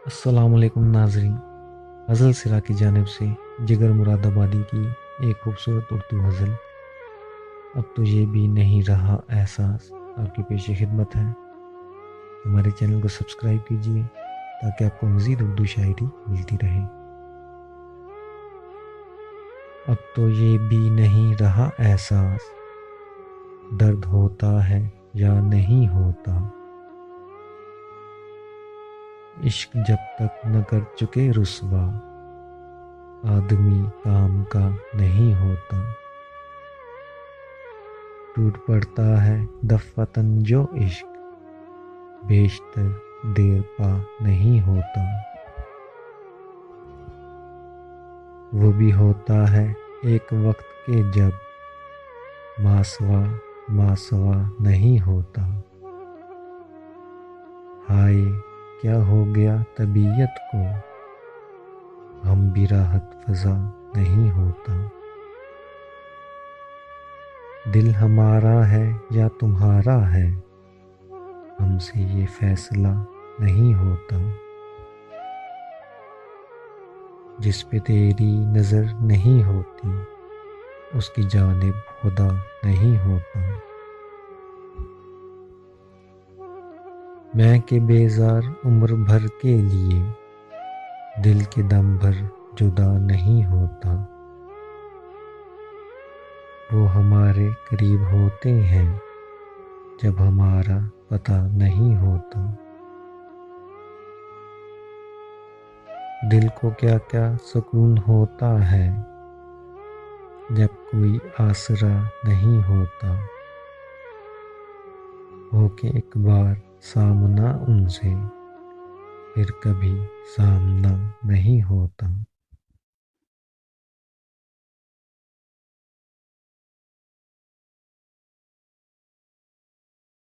السلام علیکم ناظرین، غزل سرا کی جانب سے جگر مراد آبادی کی ایک خوبصورت اردو غزل اب تو یہ بھی نہیں رہا احساس آپ کی پیش خدمت ہے۔ ہمارے چینل کو سبسکرائب کیجیے تاکہ آپ کو مزید اردو شاعری ملتی رہے۔ اب تو یہ بھی نہیں رہا احساس، درد ہوتا ہے یا نہیں ہوتا، عشق جب تک نہ کر چکے رسوا، آدمی کام کا نہیں ہوتا، ٹوٹ پڑتا ہے دفعتاً جو عشق، بیشتر دیر پا نہیں ہوتا، وہ بھی ہوتا ہے ایک وقت کے جب ماسوا ماسوا نہیں ہوتا، ہائے کیا ہو گیا طبیعت کو، غم بھی راحت فزا نہیں ہوتا، دل ہمارا ہے یا تمہارا ہے، ہم سے یہ فیصلہ نہیں ہوتا، جس پہ تیری نظر نہیں ہوتی اس کی جانب خدا نہیں ہوتا، میں کہ بیزار عمر بھر کے لیے دل کے دم بھر جدا نہیں ہوتا، وہ ہمارے قریب ہوتے ہیں جب ہمارا پتہ نہیں ہوتا، دل کو کیا کیا سکون ہوتا ہے جب کوئی آسرا نہیں ہوتا، ہو کہ ایک بار سامنا ان سے پھر کبھی سامنا نہیں ہوتا۔